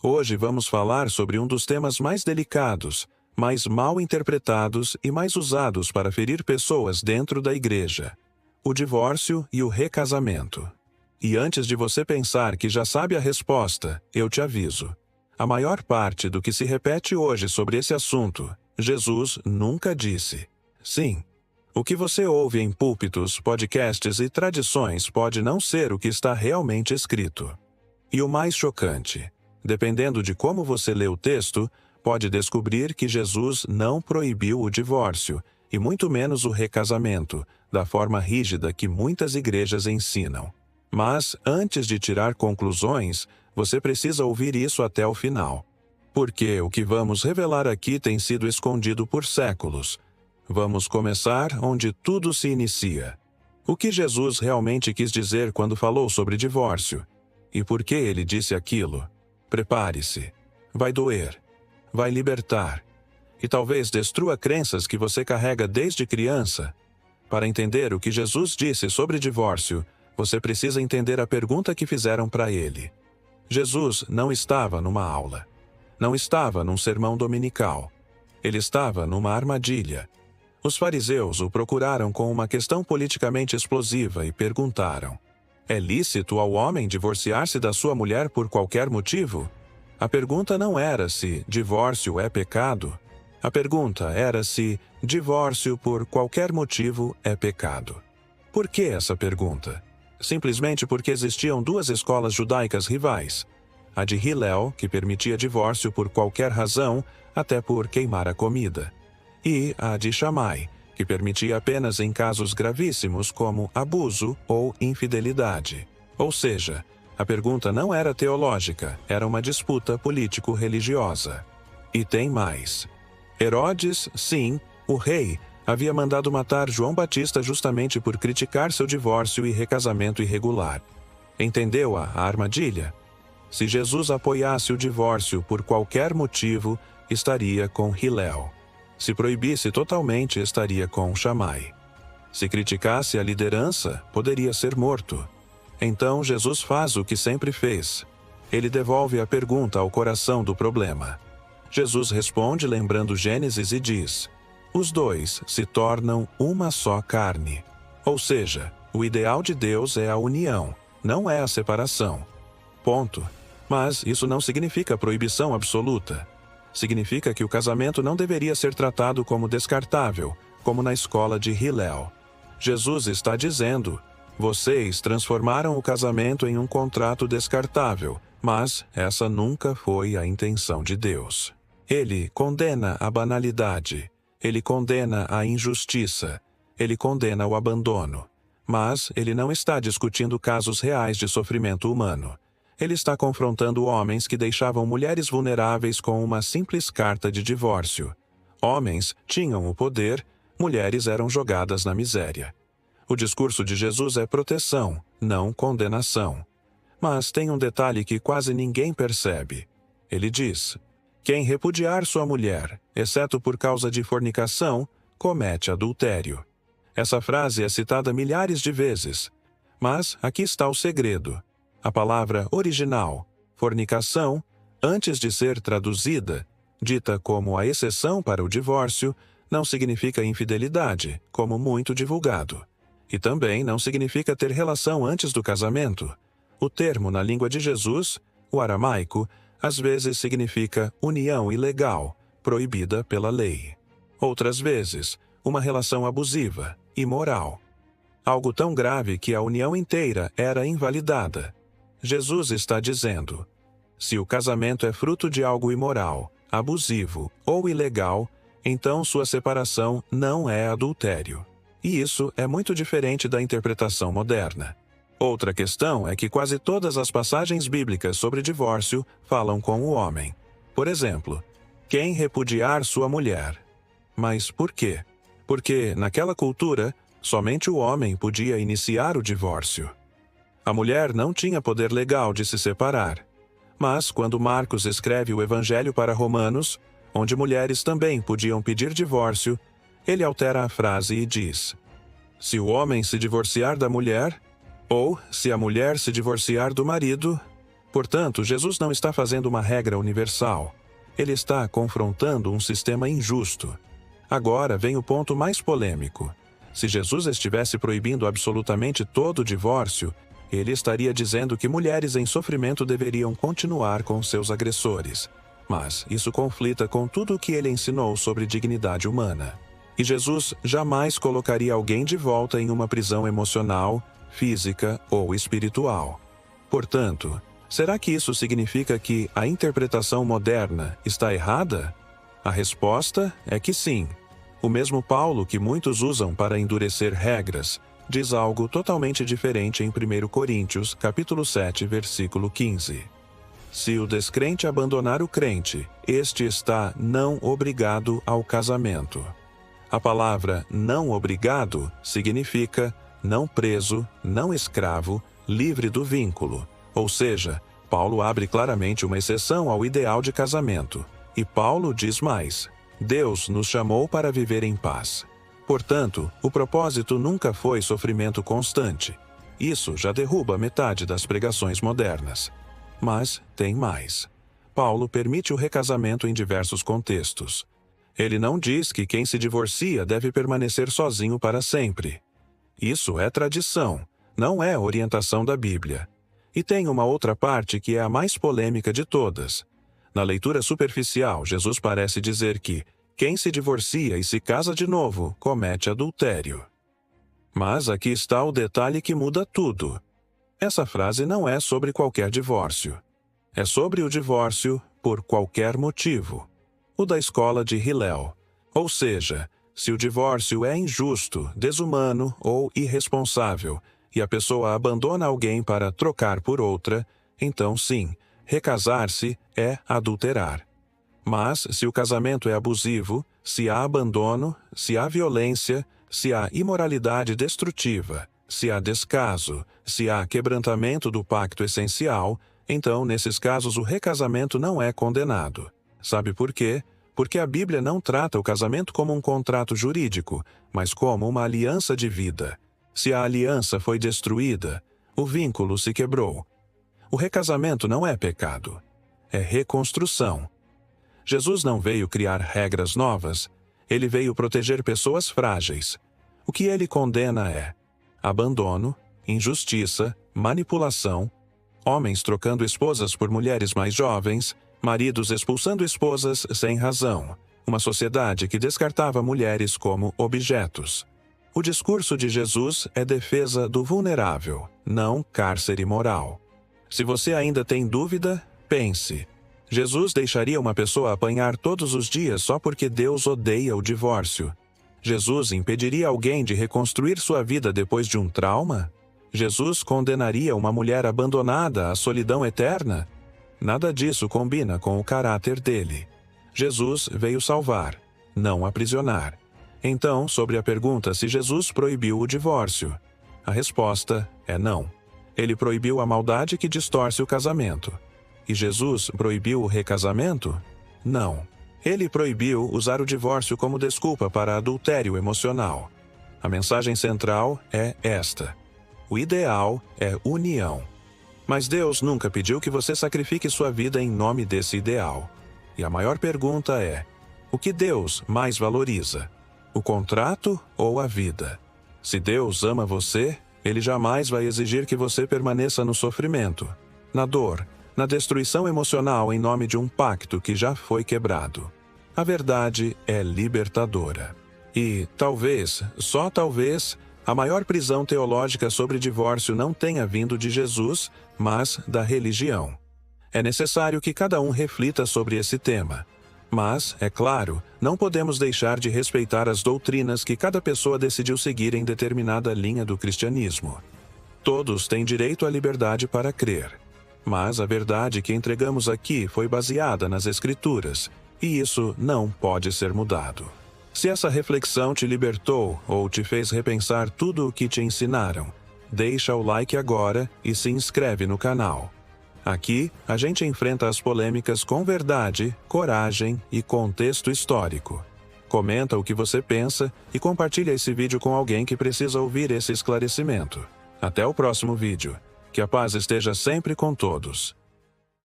Hoje vamos falar sobre um dos temas mais delicados, mais mal interpretados e mais usados para ferir pessoas dentro da igreja: o divórcio e o recasamento. E antes de você pensar que já sabe a resposta, eu te aviso. A maior parte do que se repete hoje sobre esse assunto, Jesus nunca disse. Sim, o que você ouve em púlpitos, podcasts e tradições pode não ser o que está realmente escrito. E o mais chocante, dependendo de como você lê o texto, pode descobrir que Jesus não proibiu o divórcio, e muito menos o recasamento, da forma rígida que muitas igrejas ensinam. Mas, antes de tirar conclusões, você precisa ouvir isso até o final. Porque o que vamos revelar aqui tem sido escondido por séculos. Vamos começar onde tudo se inicia. O que Jesus realmente quis dizer quando falou sobre divórcio? E por que ele disse aquilo? Prepare-se. Vai doer. Vai libertar. E talvez destrua crenças que você carrega desde criança. Para entender o que Jesus disse sobre divórcio, você precisa entender a pergunta que fizeram para ele. Jesus não estava numa aula. Não estava num sermão dominical. Ele estava numa armadilha. Os fariseus o procuraram com uma questão politicamente explosiva e perguntaram: é lícito ao homem divorciar-se da sua mulher por qualquer motivo? A pergunta não era se divórcio é pecado. A pergunta era se divórcio por qualquer motivo é pecado. Por que essa pergunta? Simplesmente porque existiam duas escolas judaicas rivais. A de Hillel, que permitia divórcio por qualquer razão, até por queimar a comida. E a de Shammai, que permitia apenas em casos gravíssimos como abuso ou infidelidade. Ou seja, a pergunta não era teológica, era uma disputa político-religiosa. E tem mais. Herodes, sim, o rei, havia mandado matar João Batista justamente por criticar seu divórcio e recasamento irregular. Entendeu a armadilha? Se Jesus apoiasse o divórcio por qualquer motivo, estaria com Hillel. Se proibisse totalmente, estaria com Shammai. Se criticasse a liderança, poderia ser morto. Então Jesus faz o que sempre fez. Ele devolve a pergunta ao coração do problema. Jesus responde lembrando Gênesis e diz: os dois se tornam uma só carne. Ou seja, o ideal de Deus é a união, não é a separação. Ponto. Mas isso não significa proibição absoluta. Significa que o casamento não deveria ser tratado como descartável, como na escola de Hillel. Jesus está dizendo: vocês transformaram o casamento em um contrato descartável, mas essa nunca foi a intenção de Deus. Ele condena a banalidade. Ele condena a injustiça. Ele condena o abandono. Mas ele não está discutindo casos reais de sofrimento humano. Ele está confrontando homens que deixavam mulheres vulneráveis com uma simples carta de divórcio. Homens tinham o poder, mulheres eram jogadas na miséria. O discurso de Jesus é proteção, não condenação. Mas tem um detalhe que quase ninguém percebe. Ele diz: quem repudiar sua mulher, exceto por causa de fornicação, comete adultério. Essa frase é citada milhares de vezes. Mas aqui está o segredo. A palavra original, fornicação, antes de ser traduzida, dita como a exceção para o divórcio, não significa infidelidade, como muito divulgado. E também não significa ter relação antes do casamento. O termo na língua de Jesus, o aramaico, às vezes significa união ilegal, proibida pela lei. Outras vezes, uma relação abusiva, imoral. Algo tão grave que a união inteira era invalidada. Jesus está dizendo: se o casamento é fruto de algo imoral, abusivo ou ilegal, então sua separação não é adultério. E isso é muito diferente da interpretação moderna. Outra questão é que quase todas as passagens bíblicas sobre divórcio falam com o homem. Por exemplo, quem repudiar sua mulher. Mas por quê? Porque, naquela cultura, somente o homem podia iniciar o divórcio. A mulher não tinha poder legal de se separar. Mas, quando Marcos escreve o Evangelho para Romanos, onde mulheres também podiam pedir divórcio, ele altera a frase e diz: se o homem se divorciar da mulher, ou se a mulher se divorciar do marido, Portanto, Jesus não está fazendo uma regra universal. Ele está confrontando um sistema injusto. Agora vem o ponto mais polêmico. Se Jesus estivesse proibindo absolutamente todo o divórcio, ele estaria dizendo que mulheres em sofrimento deveriam continuar com seus agressores. Mas isso conflita com tudo o que ele ensinou sobre dignidade humana. E Jesus jamais colocaria alguém de volta em uma prisão emocional, física ou espiritual. Portanto, será que isso significa que a interpretação moderna está errada? A resposta é que sim. O mesmo Paulo que muitos usam para endurecer regras, diz algo totalmente diferente em 1 Coríntios, capítulo 7, versículo 15. Se o descrente abandonar o crente, este está não obrigado ao casamento. A palavra não obrigado significa não preso, não escravo, livre do vínculo. Ou seja, Paulo abre claramente uma exceção ao ideal de casamento. E Paulo diz mais: Deus nos chamou para viver em paz. Portanto, o propósito nunca foi sofrimento constante. Isso já derruba metade das pregações modernas. Mas tem mais. Paulo permite o recasamento em diversos contextos. Ele não diz que quem se divorcia deve permanecer sozinho para sempre. Isso é tradição, não é orientação da Bíblia. E tem uma outra parte que é a mais polêmica de todas. Na leitura superficial, Jesus parece dizer que quem se divorcia e se casa de novo comete adultério. Mas aqui está o detalhe que muda tudo. Essa frase não é sobre qualquer divórcio. É sobre o divórcio por qualquer motivo. O da escola de Hillel. Ou seja, se o divórcio é injusto, desumano ou irresponsável, e a pessoa abandona alguém para trocar por outra, então sim, recasar-se é adulterar. Mas se o casamento é abusivo, se há abandono, se há violência, se há imoralidade destrutiva, se há descaso, se há quebrantamento do pacto essencial, então nesses casos o recasamento não é condenado. Sabe por quê? Porque a Bíblia não trata o casamento como um contrato jurídico, mas como uma aliança de vida. Se a aliança foi destruída, o vínculo se quebrou. O recasamento não é pecado, é reconstrução. Jesus não veio criar regras novas, ele veio proteger pessoas frágeis. O que ele condena é abandono, injustiça, manipulação, homens trocando esposas por mulheres mais jovens, maridos expulsando esposas sem razão, uma sociedade que descartava mulheres como objetos. O discurso de Jesus é defesa do vulnerável, não cárcere moral. Se você ainda tem dúvida, pense. Jesus deixaria uma pessoa apanhar todos os dias só porque Deus odeia o divórcio? Jesus impediria alguém de reconstruir sua vida depois de um trauma? Jesus condenaria uma mulher abandonada à solidão eterna? Nada disso combina com o caráter dele. Jesus veio salvar, não aprisionar. Então, sobre a pergunta se Jesus proibiu o divórcio, a resposta é não. Ele proibiu a maldade que distorce o casamento. E Jesus proibiu o recasamento? Não. Ele proibiu usar o divórcio como desculpa para adultério emocional. A mensagem central é esta: o ideal é união. Mas Deus nunca pediu que você sacrifique sua vida em nome desse ideal. E a maior pergunta é: o que Deus mais valoriza? O contrato ou a vida? Se Deus ama você, Ele jamais vai exigir que você permaneça no sofrimento, na dor, na destruição emocional em nome de um pacto que já foi quebrado. A verdade é libertadora. E, talvez, só talvez, a maior prisão teológica sobre divórcio não tenha vindo de Jesus, mas da religião. É necessário que cada um reflita sobre esse tema. Mas, é claro, não podemos deixar de respeitar as doutrinas que cada pessoa decidiu seguir em determinada linha do cristianismo. Todos têm direito à liberdade para crer. Mas a verdade que entregamos aqui foi baseada nas Escrituras, e isso não pode ser mudado. Se essa reflexão te libertou ou te fez repensar tudo o que te ensinaram, deixa o like agora e se inscreve no canal. Aqui, a gente enfrenta as polêmicas com verdade, coragem e contexto histórico. Comenta o que você pensa e compartilha esse vídeo com alguém que precisa ouvir esse esclarecimento. Até o próximo vídeo. Que a paz esteja sempre com todos.